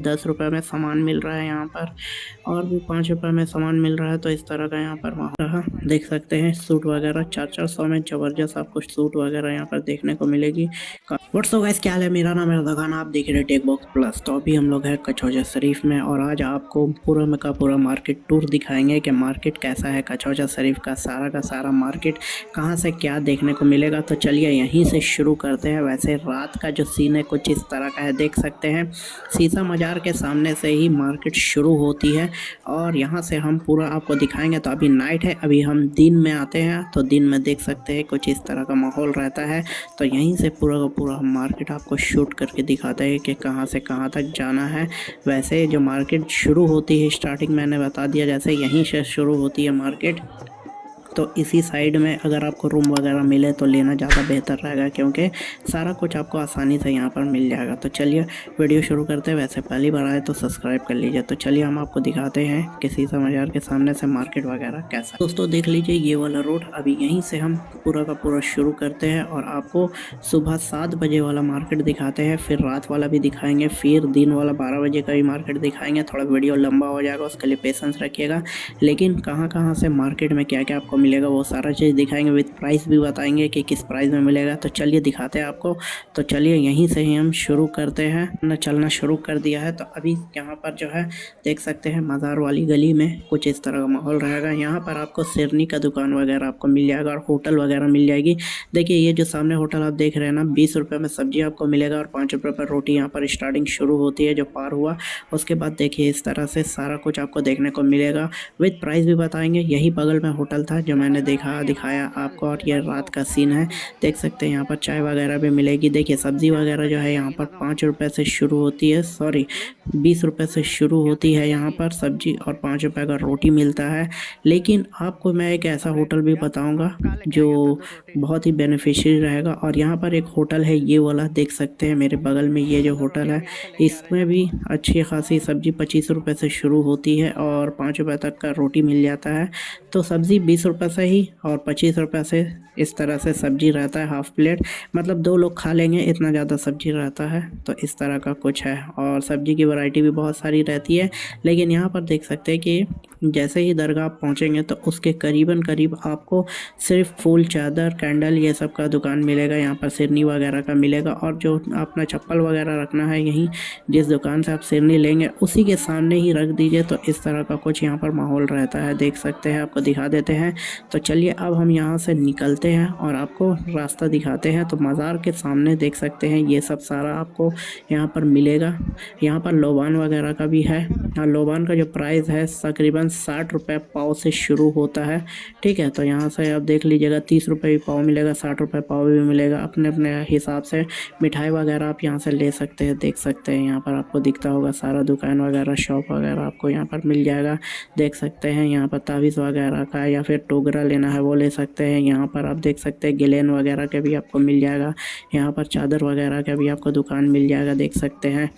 ₹10 में सामान मिल रहा है यहाँ पर, और भी ₹5 में सामान मिल रहा है। तो इस तरह का यहाँ पर माहौल रहा। देख सकते हैं सूट वगैरह 400 में ज़बरदस्त आपको सूट वगैरह यहाँ पर देखने को मिलेगी। व्हाट्सअप गाइस, क्या हाल है? मेरा नाम है रज़ा, आप देख रहे हैं टेक बॉक्स प्लस। तो अभी हम लोग हैं कचौजा शरीफ में, और आज आपको पूरा में का पूरा मार्केट टूर दिखाएंगे कि मार्केट कैसा है कचौजा शरीफ का सारा मार्केट कहाँ से क्या देखने को मिलेगा। तो चलिए यहीं से शुरू करते हैं। वैसे रात का जो सीन है कुछ इस तरह का है, देख सकते हैं शीशा मजार के सामने से ही मार्केट शुरू होती है, और यहाँ से हम पूरा आपको दिखाएंगे। तो अभी नाइट है, अभी हम दिन में आते हैं, तो दिन में देख सकते हैं कुछ इस तरह का माहौल रहता है। तो यहीं से पूरा का पूरा हम मार्केट आपको शूट करके दिखाते हैं कि कहाँ से कहाँ तक जाना है। वैसे जो मार्केट शुरू होती है, स्टार्टिंग मैंने बता दिया, जैसे यहीं से शुरू होती है मार्केट। तो इसी साइड में अगर आपको रूम वगैरह मिले तो लेना ज़्यादा बेहतर रहेगा, क्योंकि सारा कुछ आपको आसानी से यहाँ पर मिल जाएगा। तो चलिए वीडियो शुरू करते हैं। वैसे पहली बार आए तो सब्सक्राइब कर लीजिए। तो चलिए हम आपको दिखाते हैं कि शीशा मजार के सामने से मार्केट वगैरह कैसा है। दोस्तों देख लीजिए ये वाला रोड, अभी यहीं से हम पूरा का पूरा शुरू करते हैं, और आपको सुबह 7 बजे वाला मार्केट दिखाते हैं, फिर रात वाला भी दिखाएंगे, फिर दिन वाला 12 बजे का भी मार्केट दिखाएंगे। थोड़ा वीडियो लंबा हो जाएगा, उसके लिए पेशेंस रखिएगा। लेकिन कहाँ से मार्केट में क्या क्या आपको मिलेगा वो सारा चीज़ दिखाएंगे, विद प्राइस भी बताएंगे कि किस प्राइस में मिलेगा। तो चलिए दिखाते हैं आपको। तो चलिए यहीं से ही हम शुरू करते हैं। न चलना शुरू कर दिया है। तो अभी यहाँ पर जो है देख सकते हैं मज़ार वाली गली में कुछ इस तरह का माहौल रहेगा। यहाँ पर आपको शेरनी का दुकान वगैरह आपको मिल जाएगा, और होटल वगैरह मिल जाएगी। देखिए ये जो सामने होटल आप देख रहे हैं ना, ₹20 में सब्जी आपको मिलेगा, और ₹5 पर रोटी यहाँ पर स्टार्टिंग शुरू होती है। जो पार हुआ उसके बाद देखिए इस तरह से सारा कुछ आपको देखने को मिलेगा, विद प्राइस भी बताएंगे। यही बगल में होटल था जो मैंने दिखाया आपको, और ये रात का सीन है। देख सकते हैं यहाँ पर चाय वगैरह भी मिलेगी। देखिए सब्ज़ी वगैरह जो है यहाँ पर ₹5 से शुरू होती है, सॉरी ₹20 से शुरू होती है यहाँ पर सब्जी, और ₹5 का रोटी मिलता है। लेकिन आपको मैं एक ऐसा होटल भी बताऊँगा जो बहुत ही बेनिफिशियल रहेगा। और यहाँ पर एक होटल है ये वाला, देख सकते हैं मेरे बगल में ये जो होटल है, इसमें भी अच्छी खासी सब्जी ₹25 से शुरू होती है, और ₹5 तक का रोटी मिल जाता है। तो सब्ज़ी ₹20 से ही, और ₹25 से इस तरह से सब्जी रहता है हाफ़ प्लेट, मतलब 2 लोग खा लेंगे, इतना ज़्यादा सब्जी रहता है। तो इस तरह का कुछ है, और सब्जी की वैरायटी भी बहुत सारी रहती है। लेकिन यहाँ पर देख सकते हैं कि जैसे ही दरगाह आप पहुँचेंगे तो उसके करीबन करीब आपको सिर्फ फूल, चादर, कैंडल ये सब का दुकान मिलेगा। यहाँ पर सिरनी वगैरह का मिलेगा, और जो अपना चप्पल वगैरह रखना है यहीं जिस दुकान से आप सिरनी लेंगे उसी के सामने ही रख दीजिए। तो इस तरह का कुछ यहाँ पर माहौल रहता है, देख सकते हैं, आपको दिखा देते हैं। तो चलिए अब हम यहाँ से निकलते हैं और आपको रास्ता दिखाते हैं। तो मज़ार के सामने देख सकते हैं ये सब सारा आपको यहाँ पर मिलेगा। यहाँ पर लोबान वगैरह का भी है, और लोबान का जो प्राइस है तकरीबन ₹60 पाव से शुरू होता है। ठीक है, तो यहाँ से आप देख लीजिएगा, ₹30 भी पाव मिलेगा, ₹60 पाव भी मिलेगा। अपने अपने हिसाब से मिठाई वगैरह आप यहाँ से ले सकते हैं। देख सकते हैं यहाँ पर आपको दिखता होगा सारा दुकान वगैरह, शॉप वगैरह आपको यहाँ पर मिल जाएगा। देख सकते हैं यहाँ पर तावीज़ वगैरह का या फिर टोगरा लेना है वो ले सकते हैं। यहाँ पर आप देख सकते हैं गिलेन वगैरह के भी आपको मिल जाएगा। यहाँ पर चादर वगैरह का भी आपको दुकान मिल जाएगा, देख सकते हैं।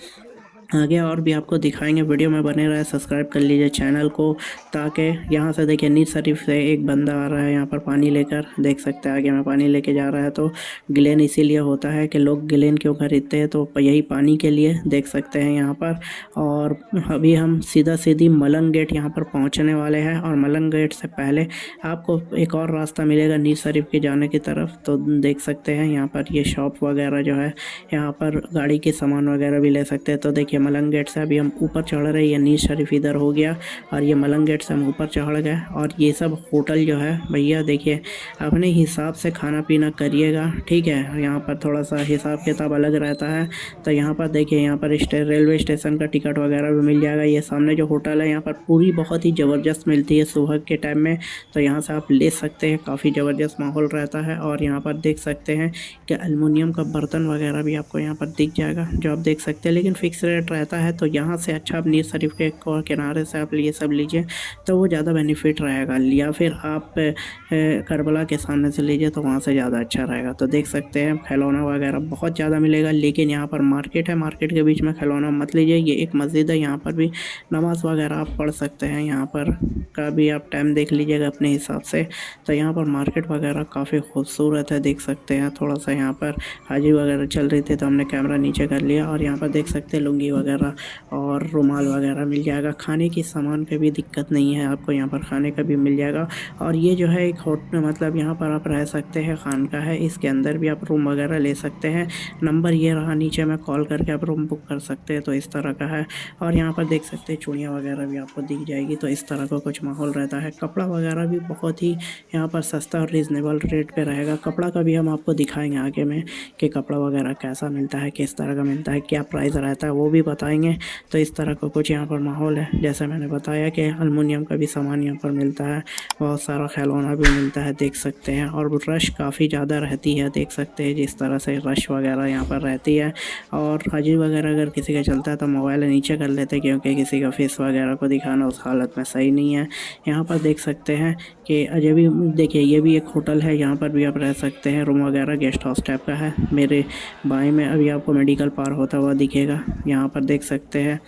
आगे और भी आपको दिखाएंगे, वीडियो में बने रहे, सब्सक्राइब कर लीजिए चैनल को। ताकि यहाँ से देखिए नीर शरीफ से एक बंदा आ रहा है यहाँ पर पानी लेकर, देख सकते हैं आगे में पानी लेके जा रहा है। तो गिलेन इसीलिए होता है कि लोग गिलेन क्यों खरीदते हैं, तो यही पानी के लिए, देख सकते हैं यहाँ पर। और अभी हम सीधी मलंग गेट यहाँ पर पहुँचने वाले हैं, और मलंग गेट से पहले आपको एक और रास्ता मिलेगा नीर शरीफ के जाने की तरफ। तो देख सकते हैं यहाँ पर ये शॉप वगैरह जो है, यहाँ पर गाड़ी के सामान वगैरह भी ले सकते हैं। तो देखिए मलंग गेट से अभी हम ऊपर चढ़ रहे हैं, ये नीर शरीफ इधर हो गया, और ये मलंग गेट से हम ऊपर चढ़ गए। और ये सब होटल जो है भैया देखिए अपने हिसाब से खाना पीना करिएगा, ठीक है। यहाँ पर थोड़ा सा हिसाब किताब अलग रहता है। तो यहाँ पर देखिए यहाँ पर रेलवे स्टेशन का टिकट वगैरह भी मिल जाएगा। ये सामने जो होटल है यहाँ पर पूरी बहुत ही ज़बरदस्त मिलती है सुबह के टाइम में, तो यहाँ से आप ले सकते हैं, काफ़ी ज़बरदस्त माहौल रहता है। और यहाँ पर देख सकते हैं कि एलुमिनियम का बर्तन वगैरह भी आपको यहाँ पर दिख जाएगा, जो आप देख सकते हैं, लेकिन फिक्स रेट रहता है। तो यहाँ से अच्छा आप नीर शरीफ के किनारे से आप ये सब लीजिए तो वो ज़्यादा बेनिफिट रहेगा, या फिर आप करबला के सामने से लीजिए तो वहाँ से ज़्यादा अच्छा रहेगा। तो देख सकते हैं खिलौना वगैरह बहुत ज़्यादा मिलेगा, लेकिन यहाँ पर मार्केट है, मार्केट के बीच में खिलौना मत लीजिए। ये एक मस्जिद है, यहाँ पर भी नमाज़ वगैरह आप पढ़ सकते हैं, यहाँ पर का भी आप टाइम देख लीजिएगा अपने हिसाब से। तो यहाँ पर मार्केट वगैरह काफ़ी खूबसूरत है, देख सकते हैं। थोड़ा सा यहाँ पर हाजी वगैरह चल रही थी तो हमने कैमरा नीचे कर लिया, और यहाँ पर देख सकते हैं लुंगी वगैरह और रुमाल वगैरह मिल जाएगा। खाने की सामान पे भी दिक्कत नहीं है, आपको यहाँ पर खाने का भी मिल जाएगा। और ये जो है एक होटल, मतलब यहाँ पर आप रह सकते हैं, खानका है, इसके अंदर भी आप रूम वगैरह ले सकते हैं। नंबर ये रहा नीचे में कॉल करके आप रूम बुक कर सकते हैं, तो इस तरह का है। और यहाँ पर देख सकते हैं चूड़ियाँ वगैरह भी आपको दिख जाएगी, तो इस तरह का कुछ माहौल रहता है। कपड़ा वगैरह भी बहुत ही यहाँ पर सस्ता और रीज़नेबल रेट पे रहेगा। कपड़ा का भी हम आपको दिखाएंगे आगे में कि कपड़ा वगैरह कैसा मिलता है, किस तरह का मिलता है, क्या प्राइस रहता है, वो भी बताएंगे। तो इस तरह का कुछ यहाँ पर माहौल है। जैसे मैंने बताया कि अलमुनियम का भी सामान यहाँ पर मिलता है, बहुत सारा खिलौना भी मिलता है, देख सकते हैं। और रश काफ़ी ज़्यादा रहती है, देख सकते हैं जिस तरह से रश वगैरह यहाँ पर रहती है। और हाजिर वगैरह अगर किसी का चलता है तो मोबाइल नीचे कर लेते हैं, क्योंकि किसी का फेस वगैरह को दिखाना उस हालत में सही नहीं है। यहाँ पर देख सकते हैं कि अजय भी देखिए, ये भी एक होटल है, यहाँ पर भी आप रह सकते हैं। रूम वगैरह गेस्ट हाउस टाइप का है। मेरे बाएं में अभी आपको मेडिकल पार होता हुआ दिखेगा। यहाँ पर देख सकते हैं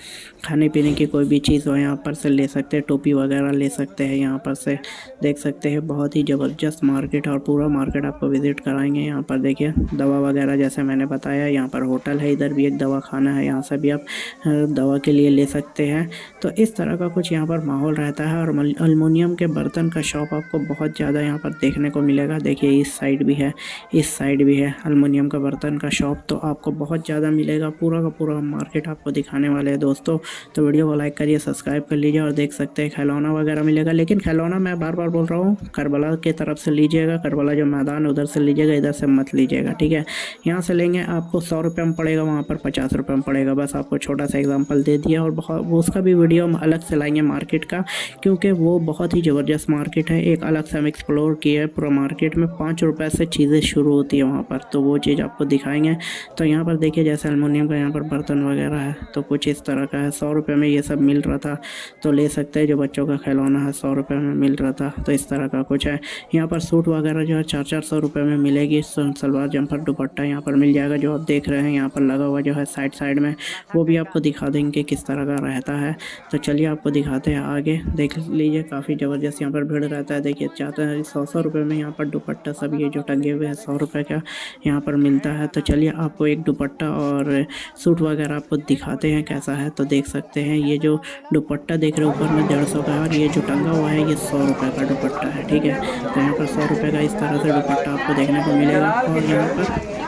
खाने पीने की कोई भी चीज़ हो यहाँ पर से ले सकते हैं, टोपी वगैरह ले सकते हैं यहाँ पर से, देख सकते हैं। बहुत ही ज़बरदस्त मार्केट और पूरा मार्केट आपको विज़िट कराएंगे। यहाँ पर देखिए दवा वगैरह, जैसे मैंने बताया, यहाँ पर होटल है, इधर भी एक दवा खाना है, यहाँ से भी आप दवा के लिए ले सकते हैं। तो इस तरह का कुछ यहाँ पर माहौल रहता है। और अलमुनियम के बर्तन का शॉप आपको बहुत ज़्यादा यहाँ पर देखने को मिलेगा। देखिए इस साइड भी है, इस साइड भी है अलमुनियम का बर्तन का शॉप, तो आपको बहुत ज़्यादा मिलेगा। पूरा का पूरा मार्केट आपको दिखाने वाले हैं दोस्तों। तो वीडियो को लाइक करिए, सब्सक्राइब कर लीजिए। और देख सकते हैं खिलौना वगैरह मिलेगा, लेकिन खिलौना मैं बार बार बोल रहा हूँ, करबला की तरफ से लीजिएगा। करबला जो मैदान है उधर से लीजिएगा, इधर से मत लीजिएगा, ठीक है। यहाँ से लेंगे आपको 100 रुपये में पड़ेगा, वहाँ पर 50 रुपये में पड़ेगा। बस आपको छोटा सा एग्जांपल दे दिया। और बहुत उसका भी वीडियो हम अलग से लाएंगे मार्केट का, क्योंकि वो बहुत ही ज़बरदस्त मार्केट है। एक अलग से हम एक्सप्लोर किया है पूरा मार्केट में। 5 रुपये से चीज़ें शुरू होती है वहाँ पर, तो वो चीज़ आपको दिखाएंगे। तो यहाँ पर देखिए जैसे अलमुनियम का यहाँ पर बर्तन वगैरह है, तो कुछ इस तरह का है। 100 रुपये में ये सब मिल रहा था, तो ले सकते हैं। जो बच्चों का खिलौना है 100 रुपये में मिल रहा था, तो इस तरह का कुछ है। यहाँ पर सूट वगैरह जो है 400 रुपये में मिलेगी। सलवार जम्पर दुपट्टा यहाँ पर मिल जाएगा, जो आप देख रहे हैं यहाँ पर लगा हुआ जो है साइड में, वो भी आपको दिखा देंगे किस तरह का रहता है। तो चलिए आपको दिखाते हैं आगे, देख लीजिए। काफ़ी ज़बरदस्त यहाँ पर भीड़ रहता है। देखिए चाहते हैं 100 रुपये में यहाँ पर दुपट्टा सब ये जो टंगे हुए हैं 100 रुपये का यहाँ पर मिलता है। तो चलिए आपको एक दुपट्टा और सूट वगैरह आपको दिखाते हैं कैसा है। तो देख सकते हैं ये जो दुपट्टा देख रहे हो ऊपर में 150 का है, और ये जो टंगा हुआ है ये 100 रुपये का दुपट्टा है, ठीक है। तो यहाँ पर 100 रुपये का इस तरह से दुपट्टा आपको देखने को मिलेगा। और यहाँ पर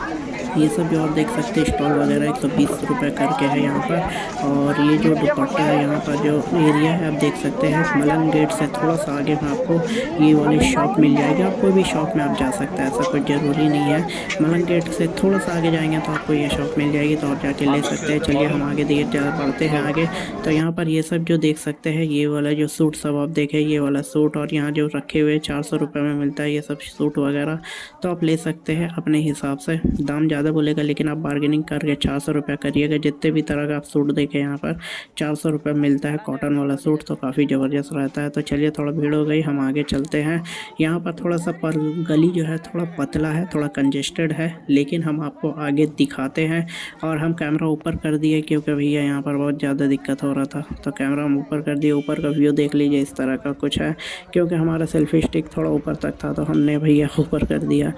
ये सब जो आप देख सकते हैं स्टॉल वगैरह 120 रुपये करके है यहाँ पर। और ये जो दुपट्टा है यहाँ पर जो एरिया है आप देख सकते हैं, मलंग गेट से थोड़ा सा आगे में आपको ये वाली शॉप मिल जाएगी। आप कोई भी शॉप में आप जा सकते हैं, ऐसा कोई ज़रूरी नहीं है। मलंग गेट से थोड़ा सा आगे जाएंगे तो आपको ये शॉप मिल जाएगी, तो आप जाके ले सकते हैं। चलिए हम आगे धीरे ज़्यादा बढ़ते हैं आगे। तो यहाँ पर ये सब जो देख सकते हैं, ये वाला जो सूट सब आप देखें, ये वाला सूट, और यहाँ जो रखे हुए 400 रुपये में मिलता है ये सब सूट वगैरह, तो आप ले सकते हैं अपने हिसाब से। दाम ज़्यादा बोलेगा, लेकिन आप बार्गेनिंग करके 400 रुपये करिएगा। जितने भी तरह का आप सूट देखें यहाँ पर 400 रुपये मिलता है। कॉटन वाला सूट तो काफ़ी ज़बरदस्त रहता है। तो चलिए थोड़ा भीड़ हो गई, हम आगे चलते हैं। यहाँ पर थोड़ा सा पर गली जो है थोड़ा पतला है, थोड़ा कंजेस्टेड है, लेकिन हम आपको आगे दिखाते हैं। और हम कैमरा ऊपर कर दिए क्योंकि भैया यहाँ पर बहुत ज़्यादा दिक्कत हो रहा था, तो कैमरा हम ऊपर कर दिए। ऊपर का व्यू देख लीजिए, इस तरह का कुछ है, क्योंकि हमारा सेल्फी स्टिक थोड़ा ऊपर तक था, तो हमने भैया ऊपर कर दिया।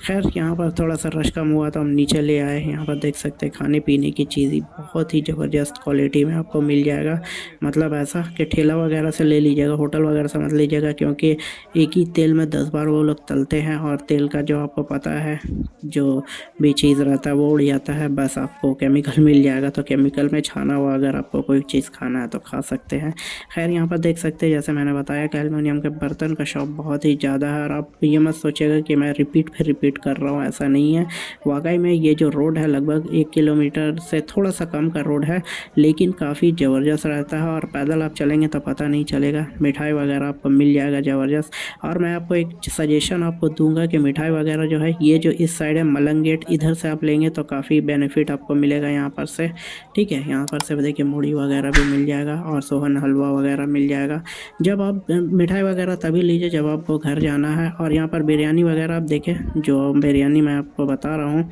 खैर यहाँ पर थोड़ा सा रश कम हुआ तो हम नीचे ले आए। यहाँ पर देख सकते हैं खाने पीने की चीज़ बहुत ही ज़बरदस्त क्वालिटी में आपको मिल जाएगा। मतलब ऐसा कि ठेला वगैरह से ले लीजिएगा, होटल वगैरह से मत लीजिएगा, क्योंकि एक ही तेल में 10 बार वो लोग तलते हैं। और तेल का जो आपको पता है जो भी चीज़ रहता है वो उड़ जाता है। बस आपको केमिकल मिल जाएगा, तो केमिकल में छाना हुआ अगर आपको कोई चीज़ खाना है तो खा सकते हैं। खैर यहाँ पर देख सकते हैं जैसे मैंने बताया कि एल्युमिनियम के बर्तन का शॉप बहुत ही ज़्यादा है। और आप ये मत सोचिएगा कि मैं रिपीट कर रहा हूँ, ऐसा नहीं है। वाकई में ये जो रोड है लगभग 1 किलोमीटर से थोड़ा सा कम का रोड है, लेकिन काफ़ी ज़बरदस्त रहता है। और पैदल आप चलेंगे तो पता नहीं चलेगा। मिठाई वगैरह आपको मिल जाएगा ज़बरदस्त। और मैं आपको एक सजेशन आपको दूंगा कि मिठाई वगैरह जो है ये जो इस साइड है मलंग गेट, इधर से आप लेंगे तो काफ़ी बेनिफिट आपको मिलेगा यहाँ पर से, ठीक है। यहाँ पर से देखिए मूढ़ी वगैरह भी मिल जाएगा और सोहन हलवा वगैरह मिल जाएगा। जब आप मिठाई वगैरह तभी लीजिए जब आपको घर जाना है। और यहाँ पर बिरयानी वगैरह आप देखें, जो बिरयानी मैं आपको बता रहा हूँ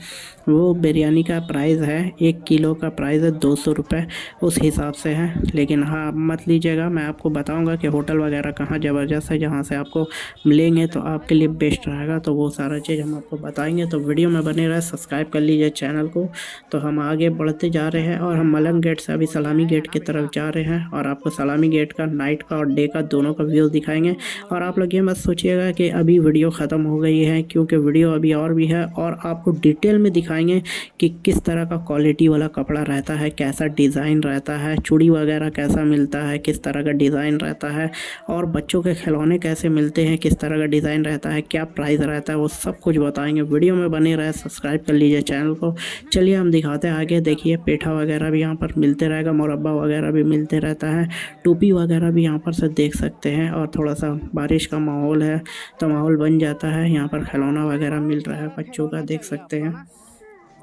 वो बिरयानी का प्राइस है, 1 किलो का प्राइस है 200 रुपये, उस हिसाब से है। लेकिन हाँ, मत लीजिएगा, मैं आपको बताऊंगा कि होटल वगैरह कहाँ ज़बरदस्त है, जहाँ से आपको मिलेंगे तो आपके लिए बेस्ट रहेगा। तो वो सारा चीज़ हम आपको बताएंगे, तो वीडियो में बने रहे, सब्सक्राइब कर लीजिए चैनल को। तो हम आगे बढ़ते जा रहे हैं और हम मलंग गेट से अभी सलामी गेट की तरफ जा रहे हैं और आपको सलामी गेट का नाइट का और डे का दोनों का व्यू दिखाएंगे। और आप लोग ये मत सोचिएगा कि अभी वीडियो ख़त्म हो गई है, क्योंकि वीडियो अभी और भी है और आपको डिटेल में दिखाएंगे कि किस तरह का क्वालिटी वाला कपड़ा रहता है, कैसा डिज़ाइन रहता है, चूड़ी वगैरह कैसा मिलता है, किस तरह का डिज़ाइन रहता है, और बच्चों के खिलौने कैसे मिलते हैं, किस तरह का डिज़ाइन रहता है, क्या प्राइस रहता है, वो सब कुछ बताएंगे। वीडियो में बने रहे, सब्सक्राइब कर लीजिए चैनल को। चलिए हम दिखाते हैं आगे। देखिए पेठा वगैरह भी यहाँ पर मिलते रहेगा, मुरब्बा वगैरह भी मिलते रहता है, टोपी वगैरह भी यहाँ पर से देख सकते हैं। और थोड़ा सा बारिश का माहौल है तो माहौल बन जाता है। यहाँ पर खिलौना वगैरह मिल रहा है बच्चों का, देख सकते हैं,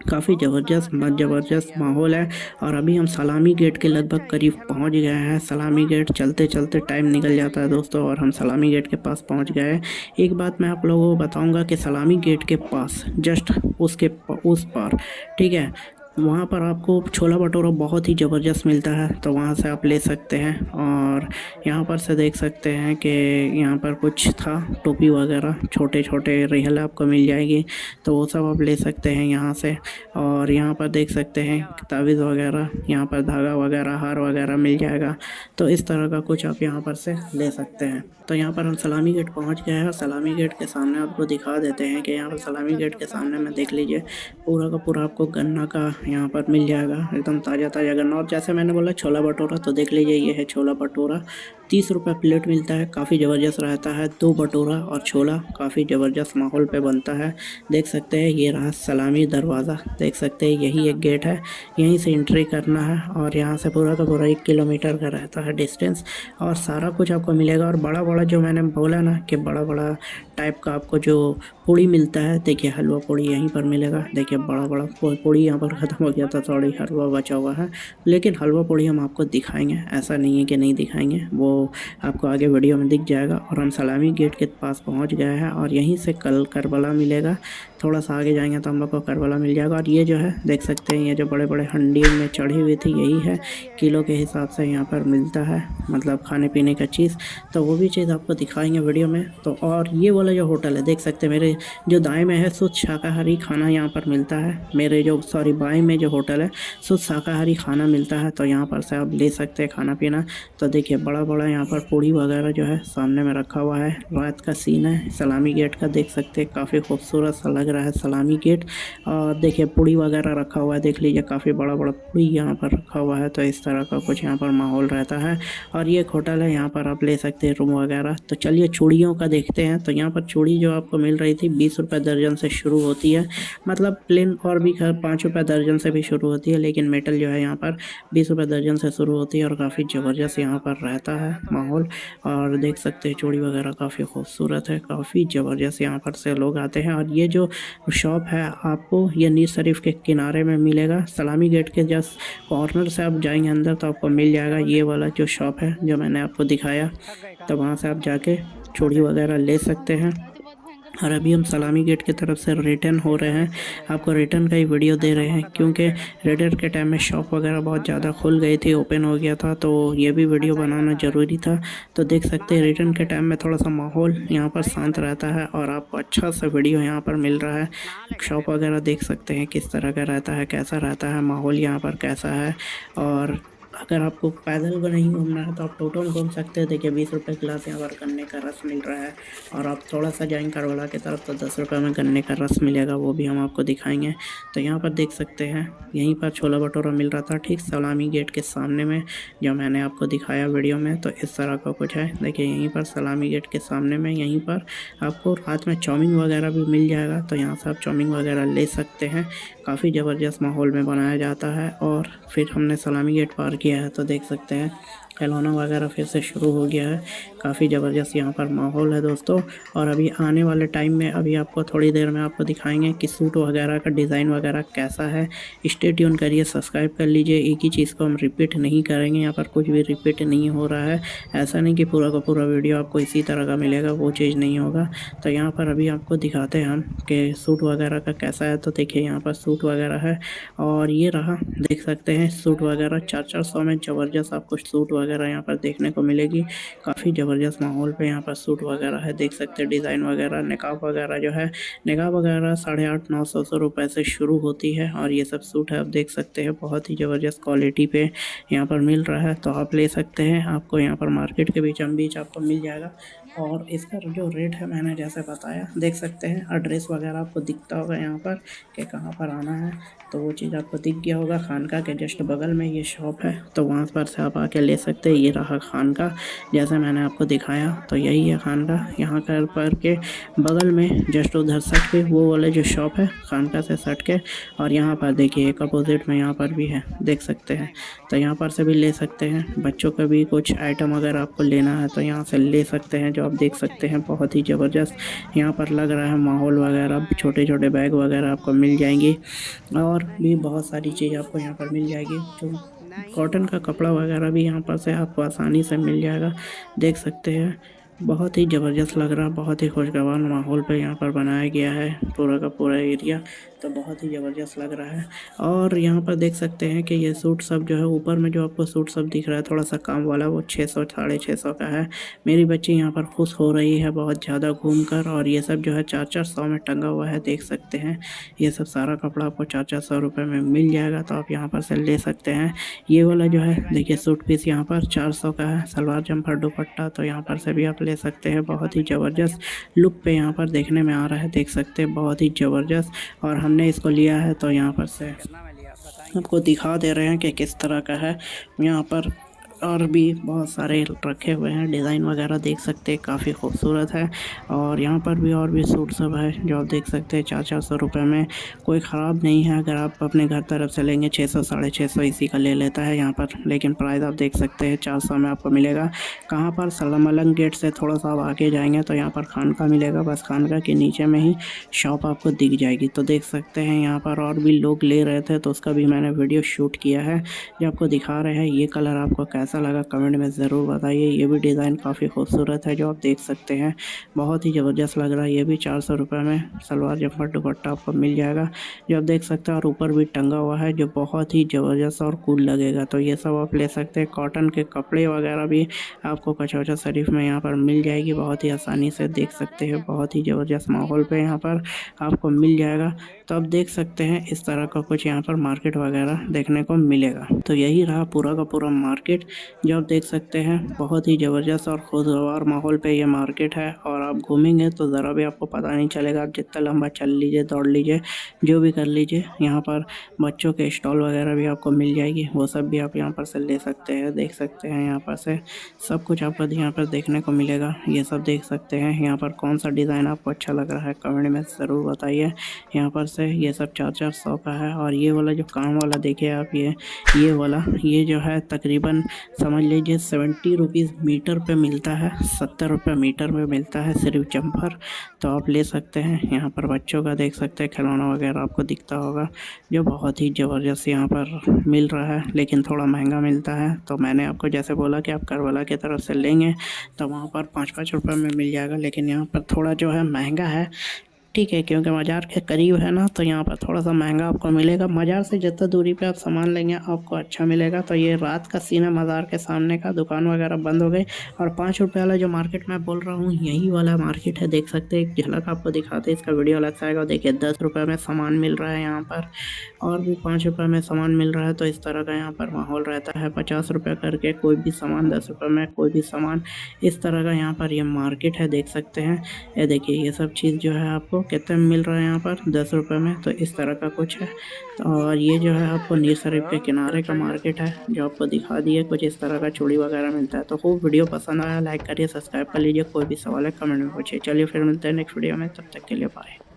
काफ़ी ज़बरदस्त माहौल है। और अभी हम सलामी गेट के लगभग करीब पहुंच गए हैं। सलामी गेट चलते चलते टाइम निकल जाता है दोस्तों, और हम सलामी गेट के पास पहुंच गए हैं। एक बात मैं आप लोगों को बताऊंगा कि सलामी गेट के पास जस्ट उसके उस पार, ठीक है, वहाँ पर आपको छोला भटूरा बहुत ही ज़बरदस्त मिलता है, तो वहाँ से आप ले सकते हैं। और यहाँ पर से देख सकते हैं कि यहाँ पर कुछ था, टोपी वगैरह छोटे छोटे रियल आपको मिल जाएगी, तो वो सब आप ले सकते हैं यहाँ से। और यहाँ पर देख सकते हैं तावीज़ वगैरह, यहाँ पर धागा वगैरह, हार वगैरह मिल जाएगा। तो इस तरह का कुछ आप यहाँ पर से ले सकते हैं। तो यहाँ पर हम सलामी गेट पहुँच गए हैं और सलामी गेट के सामने आपको दिखा देते हैं कि यहाँ पर सलामी गेट के सामने में देख लीजिए, पूरा का पूरा आपको गन्ना का यहाँ पर मिल जाएगा, एकदम ताज़ा ताज़ा गन्ना। और जैसे मैंने बोला छोला भटूरा, तो देख लीजिए ये है छोला भटूरा, 30 रुपये प्लेट मिलता है, काफ़ी ज़बरदस्त रहता है। 2 भटूरा और छोला काफ़ी ज़बरदस्त माहौल पे बनता है। देख सकते हैं ये रहा सलामी दरवाज़ा, देख सकते हैं यही एक गेट है, यहीं से एंट्री करना है। और यहाँ से पूरा का पूरा 1 किलोमीटर का रहता है डिस्टेंस, और सारा कुछ आपको मिलेगा। और बड़ा बड़ा जो मैंने बोला ना कि बड़ा बड़ा टाइप का आपको जो पूड़ी मिलता है, देखिए हलवा पूड़ी यहीं पर मिलेगा। देखिए बड़ा बड़ा पूड़ी यहाँ पर ख़त्म हो गया था, थोड़ी हलवा बचा हुआ है, लेकिन हलवा पूड़ी हम आपको दिखाएंगे, ऐसा नहीं है कि नहीं दिखाएंगे, वो आपको आगे वीडियो में दिख जाएगा। और हम सलामी गेट के पास पहुँच गए हैं और यहीं से कल करबला मिलेगा, थोड़ा सा आगे जाएंगे तो हम लोग को करबला मिल जाएगा। और ये जो है देख सकते हैं, ये जो बड़े बड़े हंडी में चढ़ी हुई थी यही है, किलो के हिसाब से यहाँ पर मिलता है, मतलब खाने पीने का चीज़, तो वो भी चीज़ आपको दिखाएंगे वीडियो में। तो और ये वाला जो होटल है देख सकते हैं, मेरे जो दाएं में है शुद्ध शाकाहारी खाना यहाँ पर मिलता है, मेरे जो बाएं में जो होटल है शुद्ध शाकाहारी खाना मिलता है, तो यहाँ पर से आप ले सकते हैं खाना पीना। तो देखिए बड़ा बड़ा यहाँ पर पूड़ी वगैरह जो है सामने में रखा हुआ है, रात का सीन है सलामी गेट का, देख सकते हैं काफ़ी खूबसूरत सा लग रहा है सलामी गेट। और देखिए पूड़ी वगैरह रखा हुआ है, देख लीजिए काफ़ी बड़ा बड़ा पूड़ी यहाँ पर रखा हुआ है। तो इस तरह का कुछ यहाँ पर माहौल रहता है। और ये एक होटल है, यहाँ पर आप ले सकते हैं रूम वगैरह। तो चलिए चूड़ियों का देखते हैं। तो यहाँ पर चूड़ी जो आपको मिल रही थी 20 रुपये दर्जन से शुरू होती है, मतलब प्लेन और भी 5 रुपये दर्जन से भी शुरू होती है, लेकिन मेटल जो है यहाँ पर 20 रुपये दर्जन से शुरू होती है। और काफ़ी ज़बरदस्त यहाँ पर रहता है माहौल। और देख सकते हैं चूड़ी वगैरह काफ़ी खूबसूरत है, काफ़ी ज़बरदस्त यहाँ पर से लोग आते हैं। और ये जो शॉप है आपको ये नीर शरीफ के किनारे में मिलेगा, सलामी गेट के जस्ट कॉर्नर से आप जाएंगे अंदर तो आपको मिल जाएगा ये वाला जो शॉप है जो मैंने आपको दिखाया। तो वहाँ से आप जाके चूड़ी वगैरह ले सकते हैं। और अभी हम सलामी गेट की तरफ से रिटर्न हो रहे हैं, आपको रिटर्न का ही वीडियो दे रहे हैं, क्योंकि रिटर्न के टाइम में शॉप वगैरह बहुत ज़्यादा खुल गई थी, ओपन हो गया था, तो ये भी वीडियो बनाना ज़रूरी था। तो देख सकते हैं रिटर्न के टाइम में थोड़ा सा माहौल यहाँ पर शांत रहता है और आपको अच्छा सा वीडियो यहाँ पर मिल रहा है। शॉप वगैरह देख सकते हैं किस तरह का रहता है, कैसा रहता है माहौल यहाँ पर कैसा है। और अगर आपको पैदल को नहीं घूमना है तो आप टोटो में घूम सकते हैं। देखिए 20 रुपये गिलास यहाँ पर गन्ने का रस मिल रहा है। और आप थोड़ा सा जाएंगे करवला की तरफ तो 10 रुपये में गन्ने का रस मिलेगा, वो भी हम आपको दिखाएंगे। तो यहाँ पर देख सकते हैं यहीं पर छोला भटूरा मिल रहा था, ठीक सलामी गेट के सामने में, जो मैंने आपको दिखाया वीडियो में। तो इस तरह का कुछ है, देखिए यहीं पर सलामी गेट के सामने में, यहीं पर आपको रात में चाउमीन वगैरह भी मिल जाएगा, तो यहाँ से आप चाउमीन वगैरह ले सकते हैं। काफ़ी ज़बरदस्त माहौल में बनाया जाता है। और फिर हमने सलामी गेट पार किया है तो देख सकते हैं खिलौना वगैरह फिर से शुरू हो गया है। काफ़ी ज़बरदस्त यहाँ पर माहौल है दोस्तों। और अभी आने वाले टाइम में अभी आपको थोड़ी देर में आपको दिखाएंगे कि सूट वगैरह का डिज़ाइन वगैरह कैसा है। स्टे ट्यून करिए, सब्सक्राइब कर लीजिए। एक ही चीज़ को हम रिपीट नहीं करेंगे, यहाँ पर कुछ भी रिपीट नहीं हो रहा है। ऐसा नहीं कि पूरा का पूरा वीडियो आपको इसी तरह का मिलेगा, वो चीज़ नहीं होगा। तो यहाँ पर अभी आपको दिखाते हैं हम कि सूट वगैरह का कैसा है। तो देखिए यहाँ पर सूट वगैरह है और ये रहा, देख सकते हैं सूट वगैरह 400-400 में ज़बरदस्त आपको सूट वगैरह यहाँ पर देखने को मिलेगी। काफ़ी ज़बरदस्त माहौल पे यहाँ पर सूट वगैरह है, देख सकते हैं डिज़ाइन वगैरह। निकाब वगैरह जो है, निकाब वगैरह 850-900 रुपये से शुरू होती है और ये सब सूट है आप देख सकते हैं बहुत ही ज़बरदस्त क्वालिटी पे यहाँ पर मिल रहा है। तो आप ले सकते हैं, आपको यहाँ पर मार्केट के बीचों बीच आपको मिल जाएगा। और इसका जो रेट है मैंने जैसे बताया, देख सकते हैं एड्रेस वगैरह आपको दिखता होगा यहाँ पर कि कहाँ पर आना है। तो वो चीज़ आपको दिख गया होगा। खानका के जस्ट बगल में ये शॉप है, तो वहाँ पर से आप आके ले सकते हैं। ये रहा खानका, जैसे मैंने आपको दिखाया तो यही है खानका। यहाँ कर पर के बगल में जस्ट उधर सट के वो वाले जो शॉप है खानका से सट के, और यहाँ पर देखिए एक अपोजिट में यहाँ पर भी है, देख सकते हैं। तो यहाँ पर से भी ले सकते हैं। बच्चों का भी कुछ आइटम अगर आपको लेना है तो यहाँ से ले सकते हैं। जो आप देख सकते हैं बहुत ही ज़बरदस्त यहाँ पर लग रहा है माहौल वगैरह। छोटे छोटे बैग वगैरह आपको मिल जाएंगे और भी बहुत सारी चीज़ आपको यहाँ पर मिल जाएगी। जो कॉटन का कपड़ा वगैरह भी यहाँ पर से आपको आसानी से मिल जाएगा, देख सकते हैं। बहुत ही ज़बरदस्त लग रहा है, बहुत ही खुशगवार माहौल पे यहाँ पर बनाया गया है पूरा का पूरा एरिया। तो बहुत ही ज़बरदस्त लग रहा है। और यहाँ पर देख सकते हैं कि ये सूट सब जो है, ऊपर में जो आपको सूट सब दिख रहा है थोड़ा सा काम वाला, वो 600 650 का है। मेरी बच्ची यहाँ पर खुश हो रही है बहुत ज़्यादा घूमकर। और ये सब जो है 400-400 में टंगा हुआ है, देख सकते हैं। ये सब सारा कपड़ा आपको 400-400 रुपये में मिल जाएगा, तो आप यहाँ पर से ले सकते हैं। ये वाला जो है देखिए सूट पीस यहाँ पर 400 का है, सलवार जम्फर दुपट्टा। तो यहाँ पर से भी आप ले सकते हैं। बहुत ही ज़बरदस्त लुक पे यहाँ पर देखने में आ रहा है, देख सकते हैं बहुत ही ज़बरदस्त। और हमने इसको लिया है तो यहाँ पर से आपको दिखा दे रहे हैं कि किस तरह का है यहाँ पर। और भी बहुत सारे रखे हुए हैं, डिज़ाइन वगैरह देख सकते हैं, काफ़ी खूबसूरत है। और यहाँ पर भी और भी सूट सब है जो आप देख सकते हैं 400-400 रुपये में। कोई ख़राब नहीं है, अगर आप अपने घर तरफ से लेंगे 600 650 इसी का ले लेता है यहाँ पर। लेकिन प्राइस आप देख सकते हैं 400 में आपको मिलेगा। कहाँ पर? सलमलंग गेट से थोड़ा सा आप आगे जाएंगे तो यहाँ पर खानका मिलेगा, बस खानका के नीचे में ही शॉप आपको दिख जाएगी। तो देख सकते हैं यहाँ पर और भी लोग ले रहे थे तो उसका भी मैंने वीडियो शूट किया है जो आपको दिखा रहे हैं। ये कलर आपको कैसा लगा कमेंट में ज़रूर बताइए। ये भी डिज़ाइन काफ़ी खूबसूरत है जो आप देख सकते हैं, बहुत ही ज़बरदस्त लग रहा है। ये भी 400 रुपये में सलवार जम्पर दुपट्टा आपको मिल जाएगा जो आप देख सकते हैं। और ऊपर भी टंगा हुआ है जो बहुत ही ज़बरदस्त और कूल लगेगा। तो ये सब आप ले सकते हैं। कॉटन के कपड़े वगैरह भी आपको कचौचा शरीफ में यहाँ पर मिल जाएगी बहुत ही आसानी से, देख सकते हैं। बहुत ही ज़बरदस्त माहौल पे यहाँ पर आपको मिल जाएगा। तो आप देख सकते हैं इस तरह का कुछ यहाँ पर मार्केट वगैरह देखने को मिलेगा। तो यही रहा पूरा का पूरा मार्केट जो आप देख सकते हैं। बहुत ही ज़बरदस्त और खुशगवार माहौल पे ये मार्केट है। और आप घूमेंगे तो ज़रा भी आपको पता नहीं चलेगा। आप जितना लंबा चल लीजिए, दौड़ लीजिए, जो भी कर लीजिए। यहाँ पर बच्चों के स्टॉल वगैरह भी आपको मिल जाएगी, वो सब भी आप यहाँ पर से ले सकते हैं, देख सकते हैं। यहाँ पर से सब कुछ आपको यहाँ पर देखने को मिलेगा, ये सब देख सकते हैं। यहाँ पर कौन सा डिज़ाइन आपको अच्छा लग रहा है कमेंट में ज़रूर बताइए। यहाँ पर से ये सब 400-400 का है। और ये वाला जो काम वाला देखिए आप, ये वाला ये जो है तकरीबन समझ लीजिए 70 रुपीज़ मीटर पे मिलता है, 70 रुपये मीटर में मिलता है सिर्फ जम्पर। तो आप ले सकते हैं। यहाँ पर बच्चों का देख सकते हैं खिलौना वगैरह आपको दिखता होगा जो बहुत ही ज़बरदस्त यहाँ पर मिल रहा है, लेकिन थोड़ा महंगा मिलता है। तो मैंने आपको जैसे बोला कि आप करवाला की तरफ से लेंगे तो वहाँ पर 5-5 रुपये में मिल जाएगा, लेकिन यहाँ पर थोड़ा जो है महंगा है, ठीक है, क्योंकि मज़ार के करीब है ना, तो यहाँ पर थोड़ा सा महंगा आपको मिलेगा। मज़ार से जितना दूरी पे आप सामान लेंगे आपको अच्छा मिलेगा। तो ये रात का सीन है, मज़ार के सामने का, दुकान वगैरह बंद हो गई। और 5 रुपये वाला जो मार्केट मैं बोल रहा हूँ यही वाला मार्केट है, देख सकते हैं। एक झलक आपको दिखाते हैं, इसका वीडियो अलग से आएगा। देखिए 10 रुपये में सामान मिल रहा है यहाँ पर, और भी 5 रुपये में सामान मिल रहा है। तो इस तरह का यहाँ पर माहौल रहता है। 50 रुपये करके कोई भी सामान, 10 रुपये में कोई भी सामान, इस तरह का यहाँ पर ये मार्केट है, देख सकते हैं। ये देखिए ये सब चीज़ जो है आपको कितने में मिल रहा है यहाँ पर, 10 रुपये में। तो इस तरह का कुछ है। और ये जो है आपको नीर शरीफ के किनारे का मार्केट है जो आपको दिखा दिए। कुछ इस तरह का चूड़ी वगैरह मिलता है। तो खूब वीडियो पसंद आया लाइक करिए, सब्सक्राइब कर लीजिए। कोई भी सवाल है कमेंट में पूछिए। चलिए फिर मिलते हैं नेक्स्ट वीडियो में, तब तक के लिए बाय।